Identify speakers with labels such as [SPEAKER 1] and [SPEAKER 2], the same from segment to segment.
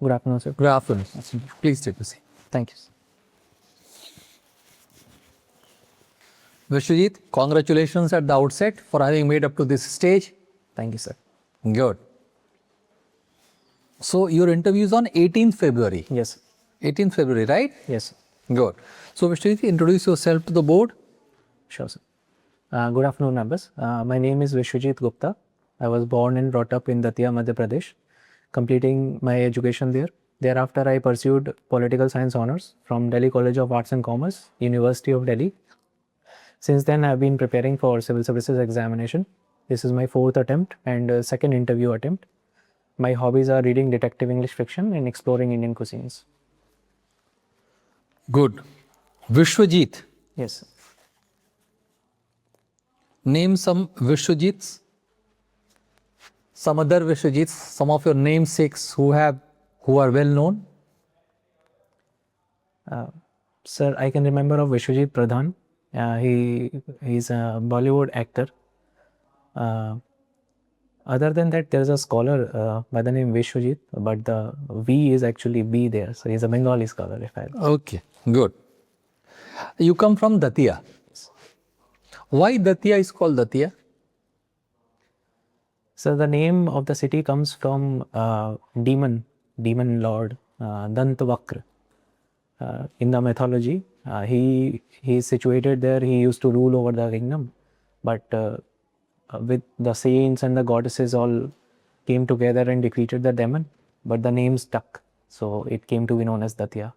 [SPEAKER 1] Good afternoon, sir.
[SPEAKER 2] Good afternoon. Please take a seat.
[SPEAKER 1] Thank you.
[SPEAKER 2] Vishwajeeth, congratulations at the outset for having made up to this stage.
[SPEAKER 1] Thank you, sir.
[SPEAKER 2] Good. So your interview is on 18th February.
[SPEAKER 1] Yes.
[SPEAKER 2] 18th February, right?
[SPEAKER 1] Yes.
[SPEAKER 2] Good. So Vishwajeeth, introduce yourself to the board.
[SPEAKER 1] Sure, sir. Good afternoon, members. My name is Vishwajeeth Gupta. I was born and brought up in Datia, Madhya Pradesh, completing my education there. Thereafter, I pursued political science honors from Delhi College of Arts and Commerce, University of Delhi. Since then, I have been preparing for civil services examination. This is my 4th attempt and second interview attempt. My hobbies are reading detective English fiction and exploring Indian cuisines.
[SPEAKER 2] Good. Vishwajeeth,
[SPEAKER 1] Yes.
[SPEAKER 2] name some Vishwajeeths, some other Vishwajeeths, some of your namesakes who are well known.
[SPEAKER 1] Sir, I can remember of Vishwajeeth Pradhan. He's a Bollywood actor. Other than that, there's a scholar by the name Vishwajeeth, but the V is actually B there. So he's a Bengali scholar, if I...
[SPEAKER 2] Okay, good. You come from Datia. Why Datia is called Datia?
[SPEAKER 1] So the name of the city comes from demon lord Dantavakra. In the mythology, he is situated there. He used to rule over the kingdom, but with the saints and the goddesses all came together and defeated the demon, but the name stuck, so it came to be known as Datia.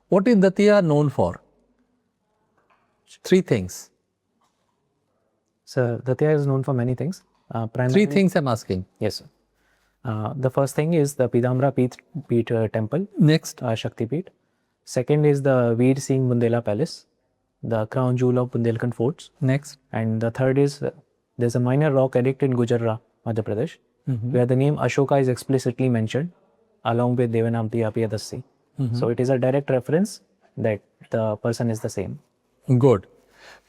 [SPEAKER 2] What is Datia known for? 3 things.
[SPEAKER 1] So Datia is known for many things.
[SPEAKER 2] 3 things I'm asking.
[SPEAKER 1] Yes, sir. The first thing is the Pidamra Peeth temple.
[SPEAKER 2] Next.
[SPEAKER 1] Shakti Peeth. Second is the Veer Singh Bundela Palace, the crown jewel of Bundelkhand forts.
[SPEAKER 2] Next.
[SPEAKER 1] And the third is there's a minor rock edict in Gujarat, Madhya Pradesh, where the name Ashoka is explicitly mentioned along with Devanamti Apiyadasi. So it is a direct reference that the person is the same.
[SPEAKER 2] Good.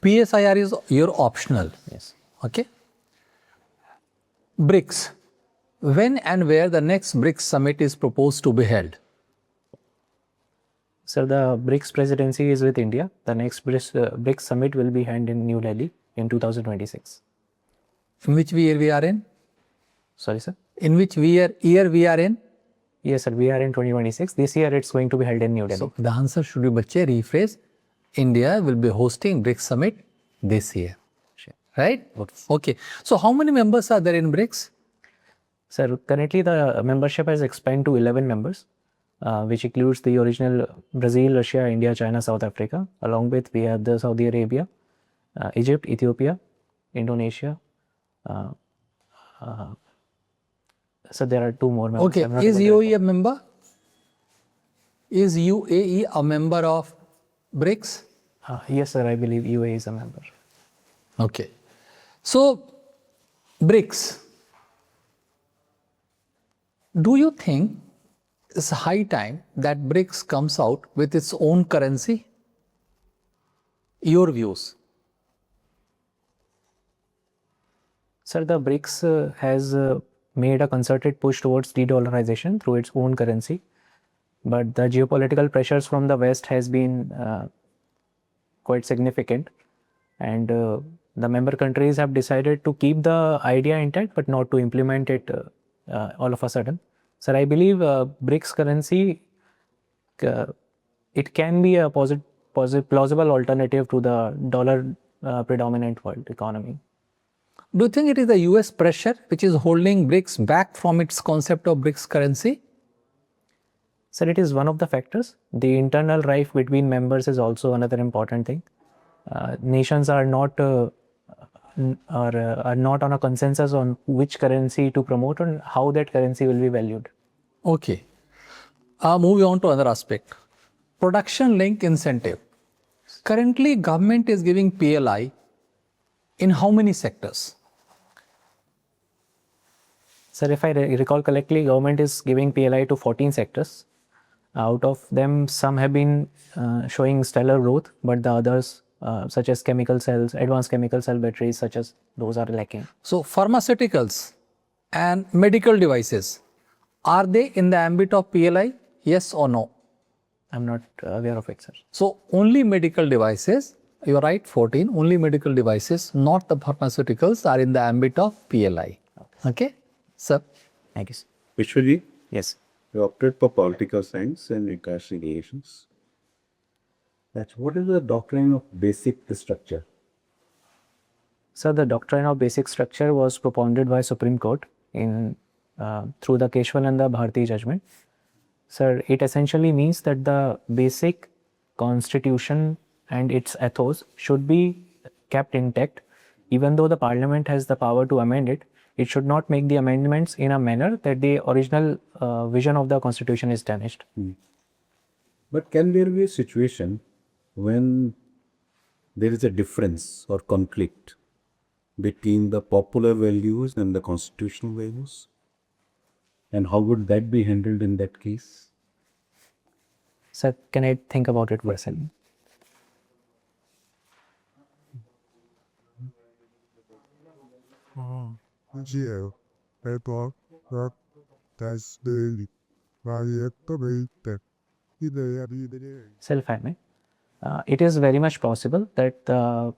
[SPEAKER 2] PSIR is your optional.
[SPEAKER 1] Yes.
[SPEAKER 2] Okay. BRICS. When and where the next BRICS summit is proposed to be held?
[SPEAKER 1] So the BRICS presidency is with India. The next BRICS summit will be held in New Delhi in 2026.
[SPEAKER 2] In which year we are in?
[SPEAKER 1] Sorry, sir?
[SPEAKER 2] In which year we are in?
[SPEAKER 1] Yes, sir. We are in 2026. This year it's going to be held in New Delhi.
[SPEAKER 2] So the answer should be, bache, rephrase. India will be hosting BRICS summit this year.
[SPEAKER 1] Sure.
[SPEAKER 2] Right? Okay. So how many members are there in BRICS?
[SPEAKER 1] Sir, currently the membership has expanded to 11 members, which includes the original Brazil, Russia, India, China, South Africa. Along with we have the Saudi Arabia, Egypt, Ethiopia, Indonesia. So there are 2 more members.
[SPEAKER 2] Okay. Is UAE a member? Is UAE a member of BRICS?
[SPEAKER 1] Yes, sir. I believe UAE is a member.
[SPEAKER 2] Okay. So, BRICS. Do you think it's high time that BRICS comes out with its own currency? Your views?
[SPEAKER 1] Sir, the BRICS has made a concerted push towards de-dollarization through its own currency. But the geopolitical pressures from the West has been quite significant. And the member countries have decided to keep the idea intact, but not to implement it all of a sudden. Sir, I believe BRICS currency, it can be a plausible alternative to the dollar predominant world economy.
[SPEAKER 2] Do you think it is the US pressure which is holding BRICS back from its concept of BRICS currency?
[SPEAKER 1] Sir, it is one of the factors. The internal rife between members is also another important thing. Nations are not on a consensus on which currency to promote and how that currency will be valued.
[SPEAKER 2] Okay. Moving on to another aspect. Production link incentive. Currently, government is giving PLI in how many sectors?
[SPEAKER 1] Sir, if I recall correctly, government is giving PLI to 14 sectors. Out of them, some have been showing stellar growth, but the others, such as chemical cells, advanced chemical cell batteries, such as those are lacking.
[SPEAKER 2] So, pharmaceuticals and medical devices, Are they in the ambit of PLI? Yes or no?
[SPEAKER 1] I'm not aware of it, sir.
[SPEAKER 2] So only medical devices, you are right, 14, only medical devices, not the pharmaceuticals, are in the ambit of PLI. Okay, sir?
[SPEAKER 1] Thank you, sir.
[SPEAKER 3] Vishwajeeth,
[SPEAKER 1] Yes.
[SPEAKER 3] you opted for political science and international relations. That's what is the doctrine of basic structure?
[SPEAKER 1] So the doctrine of basic structure was propounded by Supreme Court in through the Keshwananda Bharati judgment. Sir, it essentially means that the basic constitution and its ethos should be kept intact. Even though the parliament has the power to amend it, it should not make the amendments in a manner that the original vision of the constitution is damaged.
[SPEAKER 3] But can there be a situation when there is a difference or conflict between the popular values and the constitutional values? And how would that be handled in that case?
[SPEAKER 1] Sir, can I think about it for a second?
[SPEAKER 4] Geo, paper, rock, that's the variable.
[SPEAKER 1] Sir, if I may. It is very much possible that the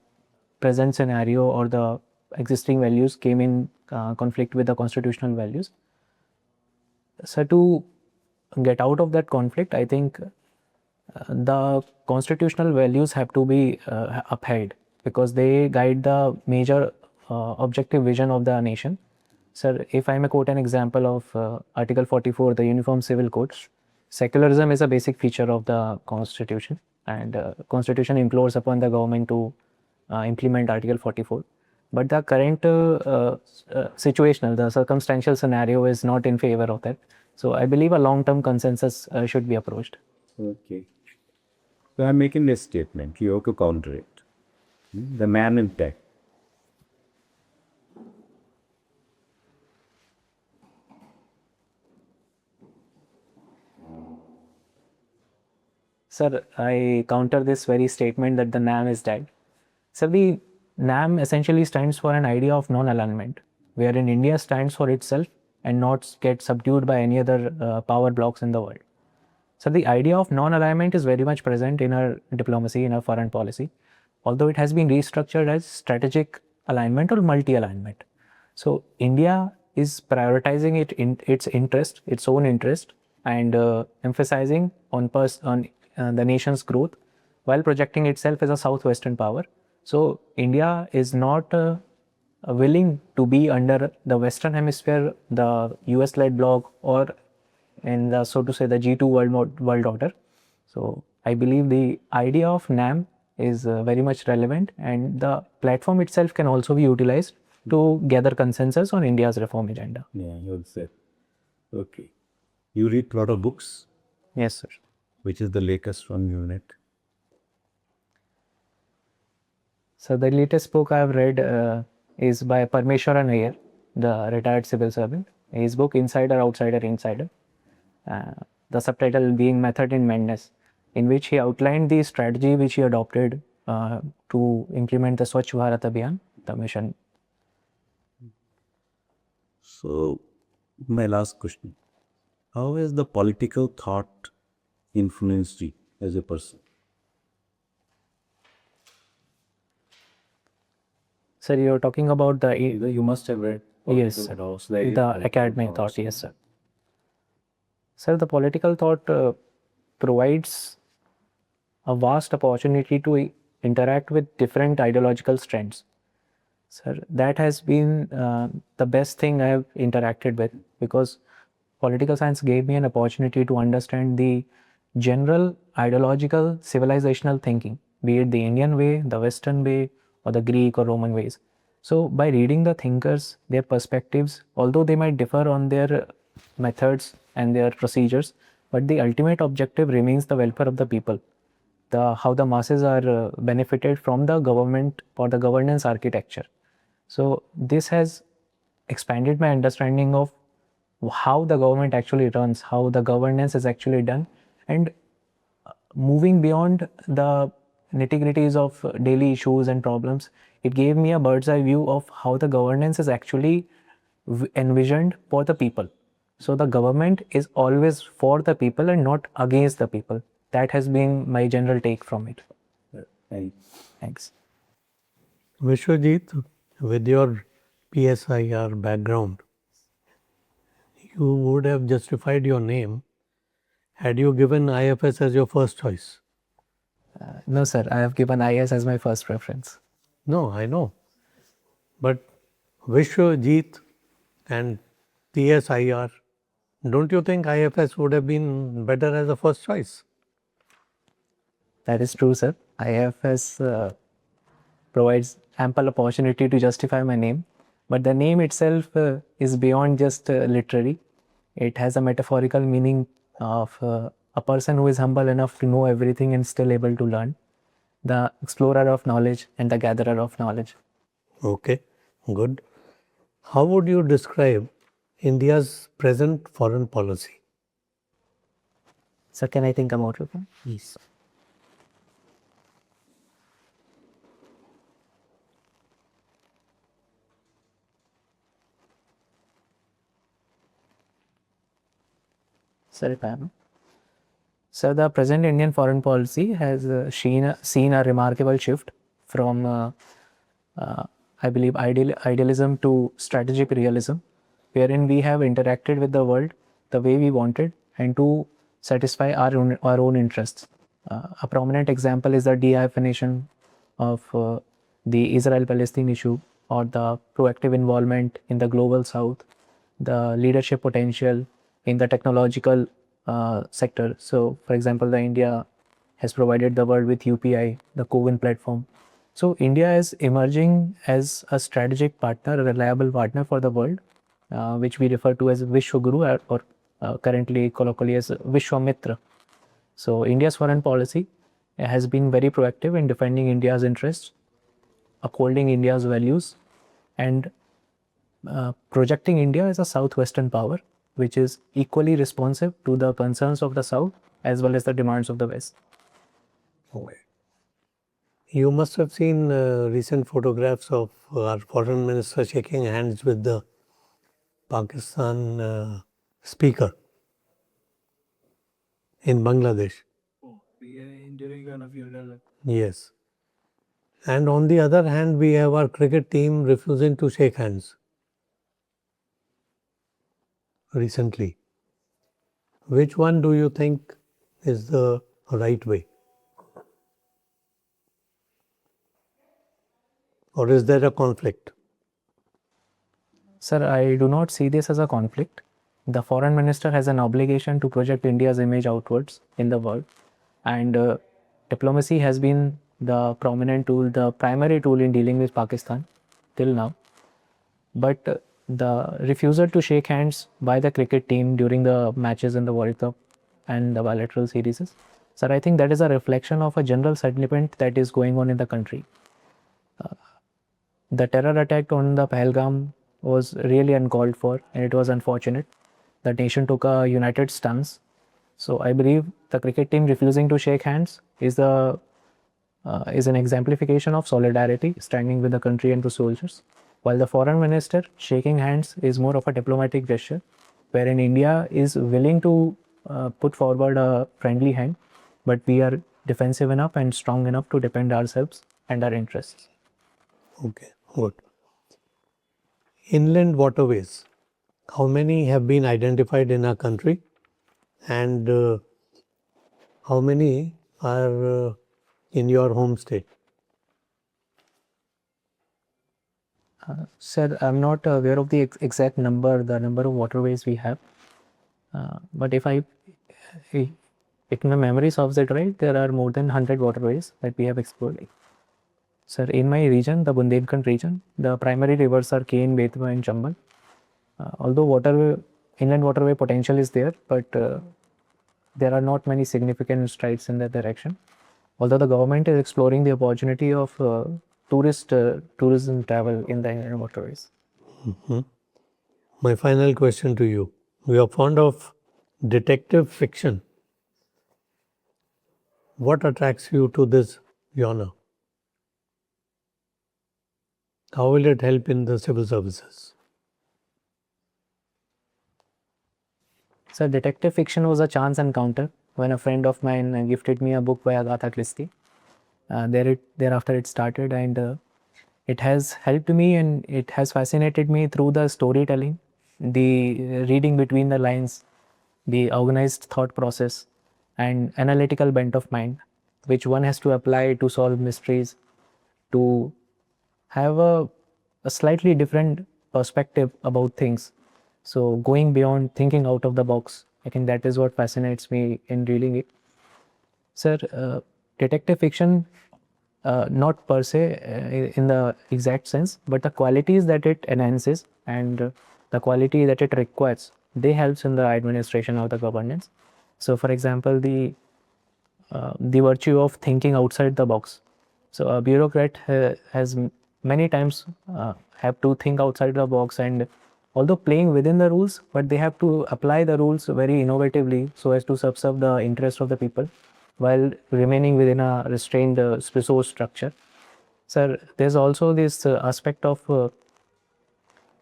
[SPEAKER 1] present scenario or the existing values came in conflict with the constitutional values. So to get out of that conflict, I think the constitutional values have to be upheld because they guide the major objective vision of the nation. Sir, if I may quote an example of Article 44, the Uniform Civil Code, secularism is a basic feature of the constitution, and constitution implores upon the government to implement Article 44. But the current situational, the circumstantial scenario is not in favor of that. So I believe a long-term consensus should be approached.
[SPEAKER 3] Okay. So I'm making this statement. You have to counter it. The man in tech.
[SPEAKER 1] Sir, I counter this very statement that the NAM is dead. Sir, the NAM essentially stands for an idea of non-alignment, wherein India stands for itself and not get subdued by any other power blocks in the world. So the idea of non-alignment is very much present in our diplomacy, in our foreign policy, although it has been restructured as strategic alignment or multi-alignment. So India is prioritizing it in its interest, its own interest, and emphasizing on the nation's growth while projecting itself as a southwestern power. So India is not willing to be under the Western Hemisphere, the US-led bloc, or in the, so to say, the G2 world order. So I believe the idea of NAM is very much relevant, and the platform itself can also be utilized to gather consensus on India's reform agenda.
[SPEAKER 3] Yeah, you said. Okay. You read a lot of books.
[SPEAKER 1] Yes, sir.
[SPEAKER 3] Which is the latest on unit?
[SPEAKER 1] So the latest book I have read is by Parmeshwaran Iyer, the retired civil servant. His book Insider, Outsider, Insider. The subtitle being Method in Madness, in which he outlined the strategy which he adopted to implement the Swachh Bharat Abhiyan, the mission.
[SPEAKER 3] So, my last question. How has the political thought influenced you as a person?
[SPEAKER 1] Sir, you're talking about the...
[SPEAKER 3] You must have read.
[SPEAKER 1] Yes, sir. The academic thought, yes, sir. Sir, the political thought provides a vast opportunity to interact with different ideological strands. Sir, that has been the best thing I have interacted with, because political science gave me an opportunity to understand the general ideological civilizational thinking, be it the Indian way, the Western way, or the Greek or Roman ways. So by reading the thinkers, their perspectives, although they might differ on their methods and their procedures, but the ultimate objective remains the welfare of the people, how the masses are benefited from the government or the governance architecture. So this has expanded my understanding of how the government actually runs, how the governance is actually done, and moving beyond the nitty-gritties of daily issues and problems, it gave me a bird's eye view of how the governance is actually envisioned for the people. So the government is always for the people and not against the people. That has been my general take from it. Thanks.
[SPEAKER 5] Vishwajeeth, with your PSIR background, you would have justified your name had you given IFS as your first choice.
[SPEAKER 1] No, sir, I have given IS as my first preference.
[SPEAKER 5] No, I know. But Vishwajeeth and PSIR, don't you think IFS would have been better as a first choice?
[SPEAKER 1] That is true, sir. IFS provides ample opportunity to justify my name, but the name itself is beyond just literary. It has a metaphorical meaning of a person who is humble enough to know everything and still able to learn, the explorer of knowledge and the gatherer of knowledge.
[SPEAKER 5] Okay, good. How would you describe India's present foreign policy?
[SPEAKER 1] Sir, can I think about it? Yes. Sir, if I am. So the present Indian foreign policy has seen a remarkable shift from, I believe, idealism to strategic realism, wherein we have interacted with the world the way we wanted and to satisfy our own interests. A prominent example is the de-hyphenation of the Israel-Palestine issue, or the proactive involvement in the global south, the leadership potential in the technological sector. So, for example, the India has provided the world with UPI, the co-win platform. So, India is emerging as a strategic partner, a reliable partner for the world, which we refer to as Vishwaguru, or currently colloquially as Vishwamitra. So, India's foreign policy has been very proactive in defending India's interests, upholding India's values, and projecting India as a southwestern power, which is equally responsive to the concerns of the South as well as the demands of the West.
[SPEAKER 5] Okay. You must have seen recent photographs of our foreign minister shaking hands with the Pakistan speaker in Bangladesh.
[SPEAKER 1] During one of your
[SPEAKER 5] Yes. And on the other hand, we have our cricket team refusing to shake hands recently. Which one do you think is the right way? Or is there a conflict?
[SPEAKER 1] Sir, I do not see this as a conflict. The foreign minister has an obligation to project India's image outwards in the world, and diplomacy has been the prominent tool, the primary tool in dealing with Pakistan till now. But the refusal to shake hands by the cricket team during the matches in the World Cup and the bilateral series, sir, I think that is a reflection of a general sentiment that is going on in the country. The terror attack on the Pahalgam was really uncalled for, and it was unfortunate. The nation took a united stance. So I believe the cricket team refusing to shake hands is an exemplification of solidarity, standing with the country and the soldiers, while the foreign minister shaking hands is more of a diplomatic gesture, wherein India is willing to put forward a friendly hand, but we are defensive enough and strong enough to defend ourselves and our interests.
[SPEAKER 5] Okay, good. Inland waterways, how many have been identified in our country, and how many are in your home state?
[SPEAKER 1] Sir, I'm not aware of the exact number, the number of waterways we have. But if my memory serves it right, there are more than 100 waterways that we have explored. Sir, in my region, the Bundelkhand region, the primary rivers are Ken, Betwa and Chambal. Although inland waterway potential is there, but there are not many significant strides in that direction. Although the government is exploring the opportunity of tourism travel in the inland waterways.
[SPEAKER 5] My final question to you. We are fond of detective fiction. What attracts you to this genre? How will it help in the civil services?
[SPEAKER 1] So detective fiction was a chance encounter when a friend of mine gifted me a book by Agatha Christie. Thereafter it started, and it has helped me and it has fascinated me through the storytelling, the reading between the lines, the organized thought process, and analytical bent of mind, which one has to apply to solve mysteries, to have a slightly different perspective about things. So going beyond thinking out of the box, I think that is what fascinates me in reading it. Sir, detective fiction, not per se in the exact sense, but the qualities that it enhances and the quality that it requires, they helps in the administration of the governance. So, for example, the virtue of thinking outside the box. So, a bureaucrat has many times have to think outside the box, and although playing within the rules, but they have to apply the rules very innovatively so as to subserve the interest of the people while remaining within a restrained resource structure. Sir, there's also this aspect of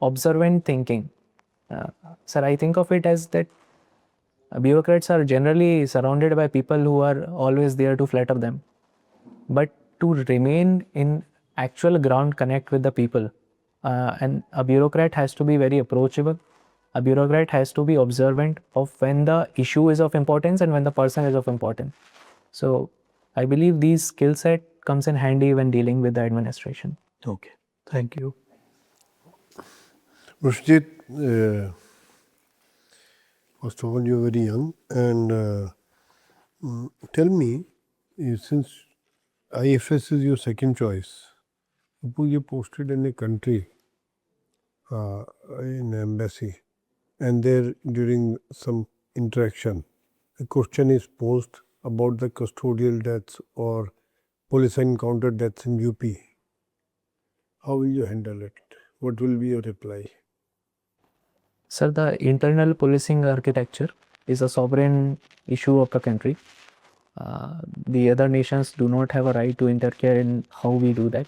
[SPEAKER 1] observant thinking. Sir, I think of it as that bureaucrats are generally surrounded by people who are always there to flatter them. But to remain in actual ground connect with the people, and a bureaucrat has to be very approachable. A bureaucrat has to be observant of when the issue is of importance and when the person is of importance. So I believe these skill set comes in handy when dealing with the administration.
[SPEAKER 5] Okay, thank you.
[SPEAKER 6] Vishwajeeth, first of all, you're very young, and tell me, since IFS is your second choice, suppose you're posted in a country, in embassy, and there during some interaction, a question is posed about the custodial deaths or police encounter deaths in UP. How will you handle it? What will be your reply?
[SPEAKER 1] Sir, the internal policing architecture is a sovereign issue of the country. The other nations do not have a right to interfere in how we do that.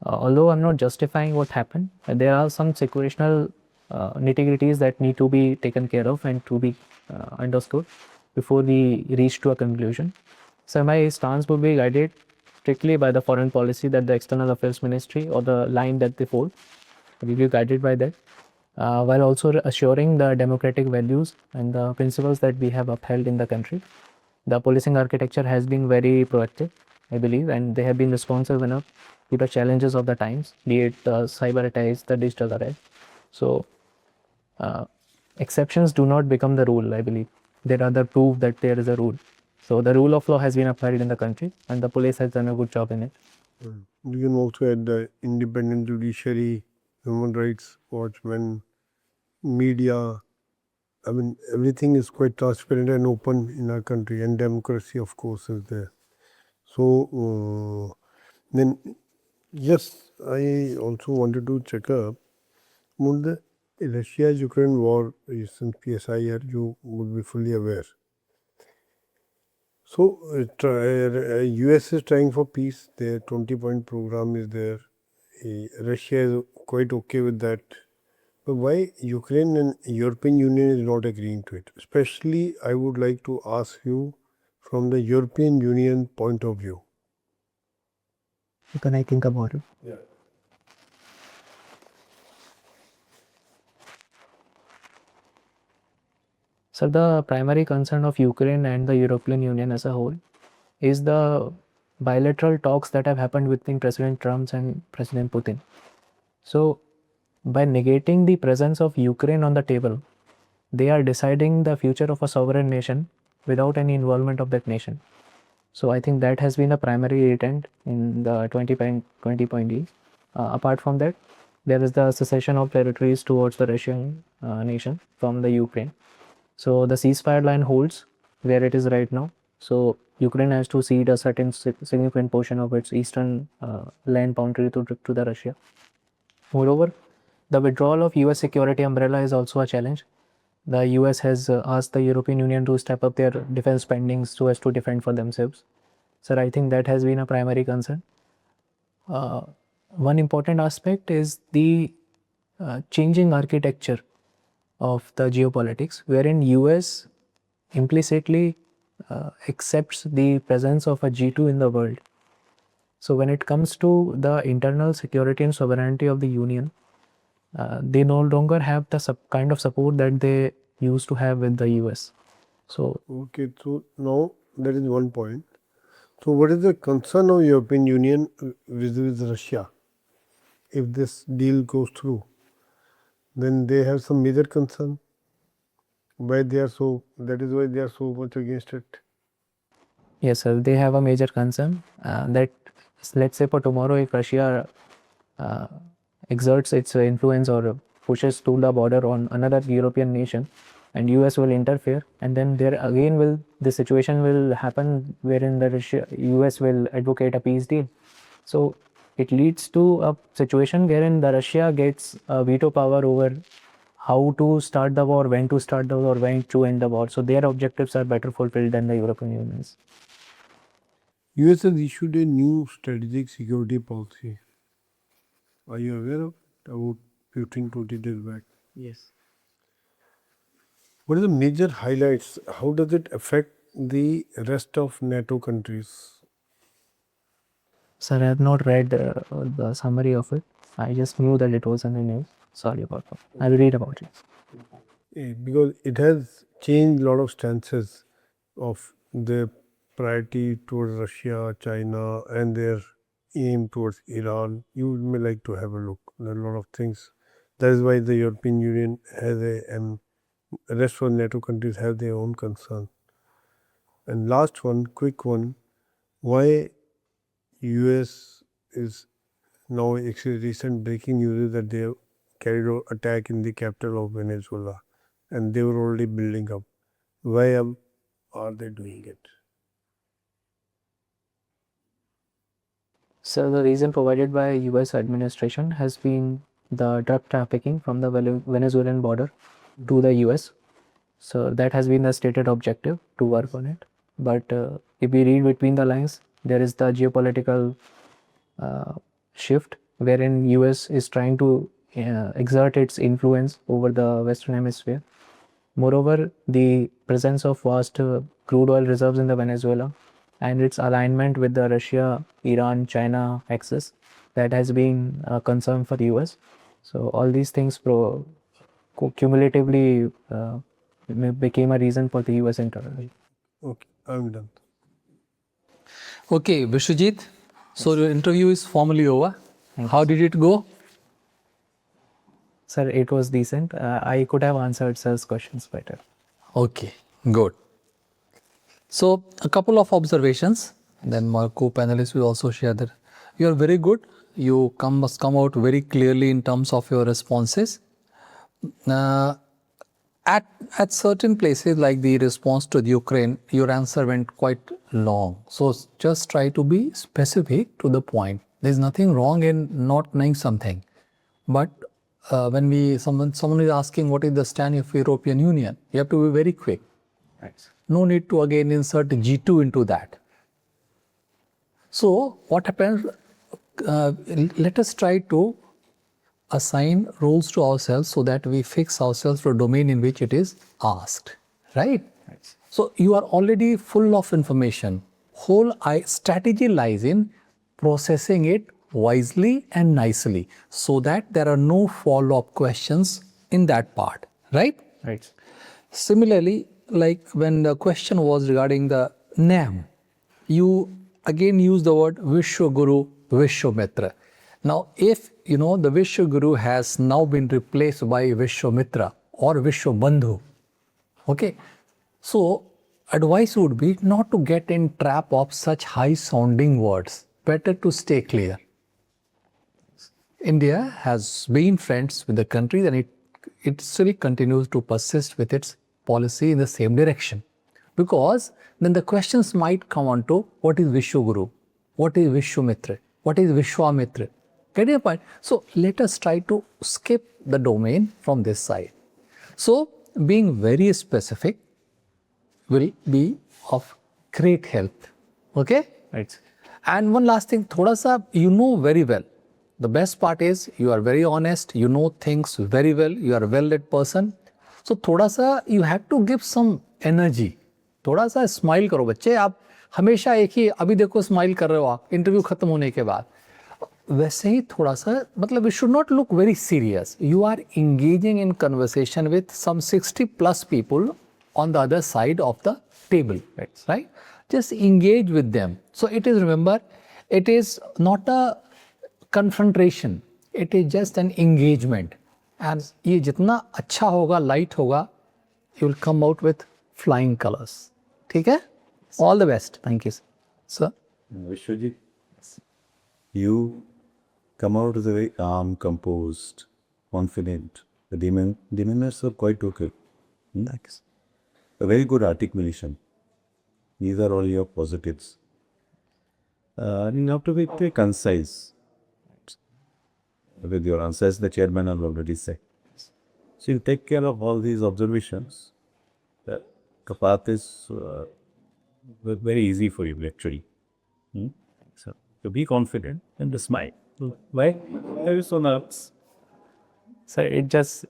[SPEAKER 1] Although I'm not justifying what happened, there are some situational nitty-gritties that need to be taken care of and to be understood before we reach to a conclusion. So my stance would be guided strictly by the foreign policy that the External Affairs Ministry or the line that they hold. We will be guided by that, while also assuring the democratic values and the principles that we have upheld in the country. The policing architecture has been very proactive, I believe, and they have been responsive enough to the challenges of the times, be it the cyber attacks, the digital attacks. So, exceptions do not become the rule, I believe. They rather prove that there is a rule. So, the rule of law has been applied in the country, and the police has done a good job in it.
[SPEAKER 6] You can also add the independent judiciary, human rights watchmen, media. I mean, everything is quite transparent and open in our country, and democracy, of course, is there. So, then, yes, I also wanted to check up on the Russia-Ukraine war, since PSIR, you would be fully aware. So, US is trying for peace. Their 20-point program is there. Russia is quite okay with that. But why Ukraine and European Union is not agreeing to it? Especially, I would like to ask you from the European Union point of view.
[SPEAKER 1] Can I think about it?
[SPEAKER 6] Yeah.
[SPEAKER 1] So the primary concern of Ukraine and the European Union as a whole is the bilateral talks that have happened between President Trump and President Putin. So by negating the presence of Ukraine on the table, they are deciding the future of a sovereign nation without any involvement of that nation. So I think that has been a primary intent in the 20-point deal. Apart from that, there is the secession of territories towards the Russian nation from the Ukraine. So the ceasefire line holds where it is right now. So Ukraine has to cede a certain significant portion of its eastern land boundary to the Russia. Moreover, the withdrawal of US security umbrella is also a challenge. The US has asked the European Union to step up their defense spending so as to defend for themselves. So I think that has been a primary concern. One important aspect is the changing architecture of the geopolitics, wherein US implicitly accepts the presence of a G2 in the world. So when it comes to the internal security and sovereignty of the Union, they no longer have the kind of support that they used to have with the US. So
[SPEAKER 6] Okay, so now that is one point. So what is the concern of European Union with Russia? If this deal goes through, then they have some major concern. Why they are so? That is why they are so much against it.
[SPEAKER 1] yes, sir, they have a major concern that, let's say for tomorrow, if Russia exerts its influence or pushes to the border on another European nation, and US will interfere, and then there again the situation will happen wherein the US will advocate a peace deal. So it leads to a situation wherein the Russia gets veto power over how to start the war, when to start the war, when to end the war. So their objectives are better fulfilled than the European Union's.
[SPEAKER 6] US has issued a new strategic security policy. Are you aware of it? About 15-20 days back.
[SPEAKER 1] Yes.
[SPEAKER 6] What are the major highlights? How does it affect the rest of NATO countries?
[SPEAKER 1] Sir, I have not read the summary of it. I just knew that it was in the news. Sorry about that. I will read about it.
[SPEAKER 6] Because it has changed a lot of stances of their priority towards Russia, China, and their aim towards Iran. You may like to have a look. There are a lot of things. That is why the European Union has and the rest of NATO countries have their own concern. And last one, quick one, why US is now actually recent breaking news is that they have carried out attack in the capital of Venezuela, and they were already building up. Why are they doing it?
[SPEAKER 1] So the reason provided by US administration has been the drug trafficking from the Venezuelan border to the US. So that has been the stated objective, to work on it. But if we read between the lines, there is the geopolitical shift wherein US is trying to exert its influence over the Western Hemisphere. Moreover, the presence of vast crude oil reserves in the Venezuela and its alignment with the Russia, Iran, China axis, that has been a concern for the US. So all these things cumulatively became a reason for the US intervention.
[SPEAKER 6] Okay, I'm done.
[SPEAKER 2] Okay, Vishwajeeth, so your interview is formally over. How did it go?
[SPEAKER 1] Sir, it was decent. I could have answered sir's questions better.
[SPEAKER 2] Okay, good. So a couple of observations, then my co-panelists will also share that. You are very good. You must come out very clearly in terms of your responses. At certain places like the response to the Ukraine, your answer went quite long. So just try to be specific to the point. There's nothing wrong in not knowing something. But when someone is asking what is the stand of European Union, you have to be very quick.
[SPEAKER 1] Right.
[SPEAKER 2] No need to again insert G2 into that. So what happens, let us try to assign roles to ourselves so that we fix ourselves to a domain in which it is asked, right? So you are already full of information. Whole strategy lies in processing it wisely and nicely so that there are no follow-up questions in that part, right?
[SPEAKER 1] Right.
[SPEAKER 2] Similarly, like when the question was regarding the name, you again use the word Vishwaguru, Vishwamitra. Now, if the Vishwaguru has now been replaced by Vishwamitra or Vishwabandhu, okay, so advice would be not to get in trap of such high-sounding words. Better to stay clear. India has been friends with the country and it still continues to persist with its policy in the same direction. Because then the questions might come on to what is Vishwaguru, what is Vishwamitra, what is Vishwamitra. Get your point? So let us try to skip the domain from this side. So being very specific will be of great help. Okay?
[SPEAKER 1] Right.
[SPEAKER 2] And one last thing, thoda sa, you know very well. The best part is you are very honest, you know things very well, you are a well-led person. So थोड़ा सा you have to give some energy, थोड़ा सा smile करो बच्चे। आप हमेशा एक ही, अभी देखो स्माइल कर रहे हो आप इंटरव्यू खत्म होने के बाद, वैसे ही थोड़ा सा, मतलब it should not look very serious. You are engaging in conversation with some 60+ people on the other side of the table, right? Just engage with them. So it is, remember, it is not a confrontation, it is just an engagement. And ये जितना अच्छा होगा, light होगा, you will come out with flying colors. ठीक है? All the best. Thank you, sir.
[SPEAKER 3] Vishwajeeth, you come out as a very calm, composed, confident. The demeanors are quite okay.
[SPEAKER 1] Thanks.
[SPEAKER 3] A very good articulation. These are all your positives. You have to be very concise with your answers. The chairman has already said. So you take care of all these observations. The path is very easy for you actually. So to be confident and to smile. Why are you so nervous?
[SPEAKER 1] Sir, it just,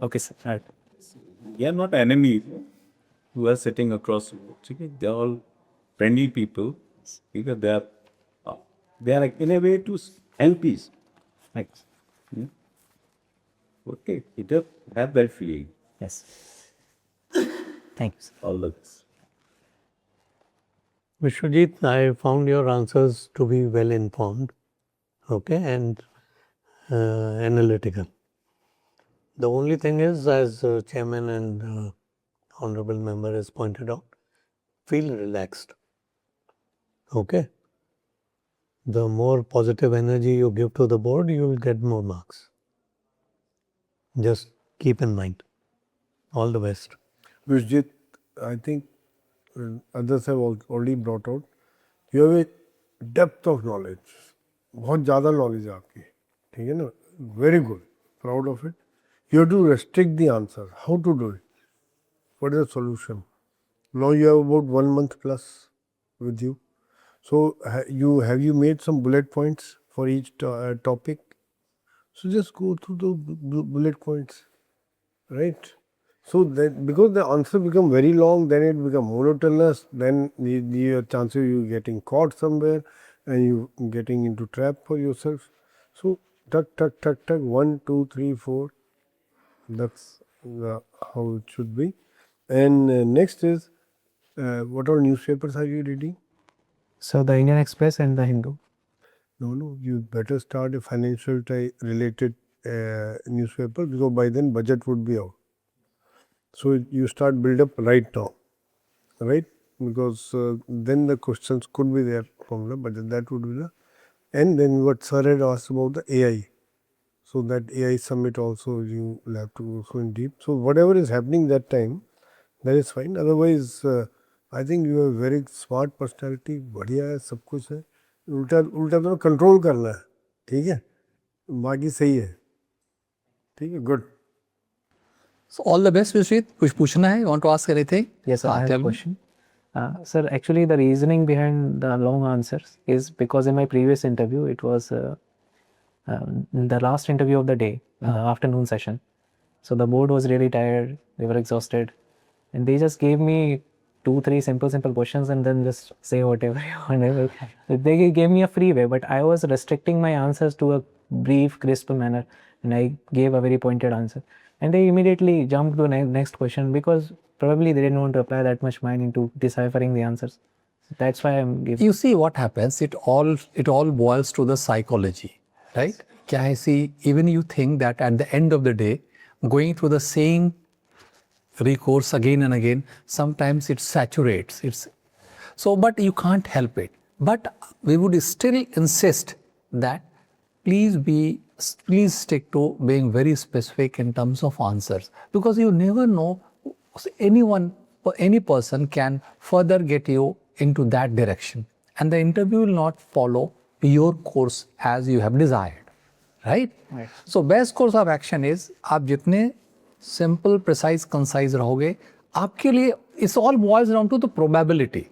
[SPEAKER 1] okay, sir. Right.
[SPEAKER 3] They are not enemies who are sitting across the road. Okay? They are all friendly people. Because they are like, in a way to help peace.
[SPEAKER 1] Thanks.
[SPEAKER 3] Okay, you just have that feeling.
[SPEAKER 1] Yes. Thank you, sir.
[SPEAKER 3] All the best.
[SPEAKER 5] Vishwajeeth, I found your answers to be well informed, okay, and analytical. The only thing is, as chairman and honorable member has pointed out, feel relaxed. Okay. The more positive energy you give to the board, you will get more marks. Just keep in mind. All the best.
[SPEAKER 6] Vishwajeeth, I think others have already brought out, you have a depth of knowledge. बहुत ज़्यादा knowledge है आपकी, ठीक है ना? Very good, proud of it. You have to restrict the answer. How to do it? What is the solution? Now you have about 1 month plus with you. So have you made some bullet points for each topic? So just go through the bullet points, right? So that, because the answer become very long, then it become monotonous, then the chances of you getting caught somewhere and you getting into trap for yourself. So tuck, 1, 2, 3, 4. That's how it should be. And next is, what all newspapers are you reading?
[SPEAKER 1] So the Indian Express and the Hindu.
[SPEAKER 6] No, you better start a financial related newspaper, because by then budget would be out. So you start build up right now, right? Because then the questions could be there from the budget. That would be the, and then what sir had asked about the AI. So that AI summit also you will have to go in deep. So whatever is happening that time, that is fine. Otherwise, I think you have very smart personality. बढ़िया है, सब कुछ है. उल्टा तो control करना है, ठीक है? बाकी सही है, ठीक है? Good.
[SPEAKER 2] So all the best, Vishwajeeth. कुछ पूछना है? You want to ask anything?
[SPEAKER 1] Yes, sir, I have
[SPEAKER 2] tell
[SPEAKER 1] a
[SPEAKER 2] me.
[SPEAKER 1] question. Sir, actually the reasoning behind the long answers is because in my previous interview, it was the last interview of the day, afternoon session. So the board was really tired, they were exhausted, and they just gave me 2-3 simple questions and then just say whatever you want. They gave me a freeway, but I was restricting my answers to a brief, crisp manner, and I gave a very pointed answer. And they immediately jumped to the next question because probably they didn't want to apply that much mind into deciphering the answers. So that's why I'm giving.
[SPEAKER 2] You see what happens, it all boils to the psychology, right? क्या है, see, even you think that at the end of the day, going through the same recourse again and again, sometimes it saturates. So, but you can't help it. But we would still insist that please stick to being very specific in terms of answers, because you never know, anyone or any person can further get you into that direction, and the interview will not follow your course as you have desired, right? So best course of action is, आप जितने simple, precise, concise रहोगे, आपके लिए it's all boils down to the probability,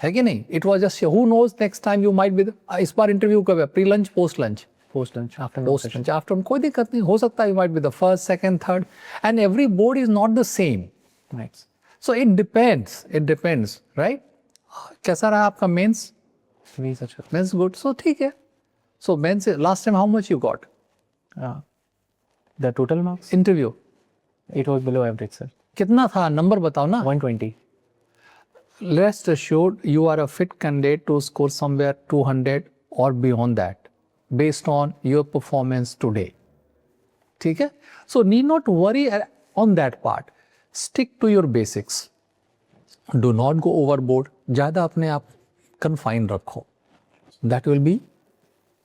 [SPEAKER 2] है कि नहीं? It was just who knows, next time you might be इस बार interview कब है? Pre-lunch, post-lunch,
[SPEAKER 1] post lunch, afternoon
[SPEAKER 2] post
[SPEAKER 1] session.
[SPEAKER 2] lunch, afternoon, कोई दिक्कत नहीं, हो सकता है you might be the first, second, third, and every board is not the same.
[SPEAKER 1] Right.
[SPEAKER 2] So it depends, right? कैसा रहा आपका mains?
[SPEAKER 1] We such a
[SPEAKER 2] Means good, so ठीक है. So means last time how much you got?
[SPEAKER 1] the total marks,
[SPEAKER 2] Interview
[SPEAKER 1] it was below average, sir.
[SPEAKER 2] कितना था, number बताओ ना.
[SPEAKER 1] 120.
[SPEAKER 2] Rest assured you are a fit candidate to score somewhere 200 or beyond that based on your performance today. ठीक है? So need not worry on that part. Stick to your basics. Do not go overboard. ज़्यादा अपने आप confine रखो. That will be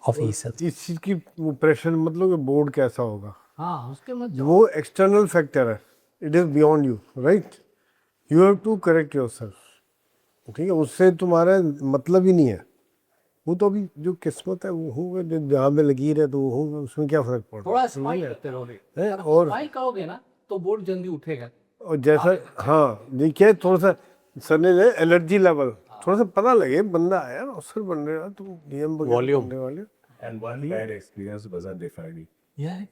[SPEAKER 2] of ease.
[SPEAKER 6] इस चीज़ की वो pressure मतलब कि बोर्ड कैसा होगा,
[SPEAKER 2] हाँ, उसके मत
[SPEAKER 6] वो एक्सटर्नल फैक्टर है. It is beyond you, right? You have to correct yourself. ठीक है, उससे तुम्हारा मतलब ही नहीं है. वो तो अभी जो किस्मत है वो होगा, जहाँ पे लकीर है तो वो होगा, उसमें क्या फर्क पड़ता
[SPEAKER 2] थोड़ा स्माइल करते रहोगे.
[SPEAKER 6] और
[SPEAKER 2] स्माइल करोगे ना तो बोर्ड जल्दी उठेगा.
[SPEAKER 6] और जैसा हाँ देखिए, थोड़ा सा सर ने एनर्जी लेवल थोड़ा सा पता लगे बंदा आया अफसर बन रहा तो डीएम बनने वाले.
[SPEAKER 3] And one bad experience doesn't define you.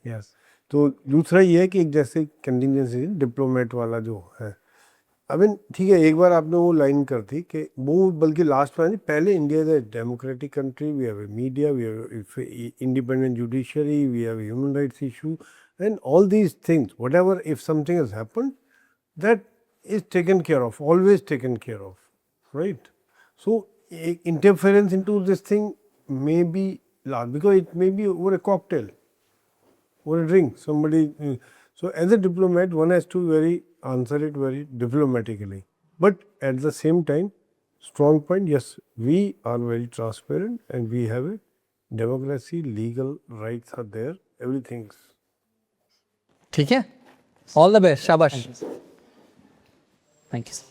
[SPEAKER 6] Yes. तो दूसरा ये है कि एक जैसे कंटिजेंसी डिप्लोमेट वाला जो है, आई मीन ठीक है, एक बार आपने वो लाइन कर दी कि वो बल्कि लास्ट में नहीं, पहले India is a democratic country, we have a media, we have independent judiciary, we have human rights issue and all these things. Whatever if something has happened, that is taken care of, always taken care of, right? So interference into this thing may be large because it may be over a cocktail or a drink. Somebody, so as a diplomat, one has to answer it very diplomatically. But at the same time, strong point, yes, we are very transparent and we have a democracy, legal rights are there, everything's.
[SPEAKER 2] ठीक है? All the best. शाबाश.
[SPEAKER 1] Thank you, sir.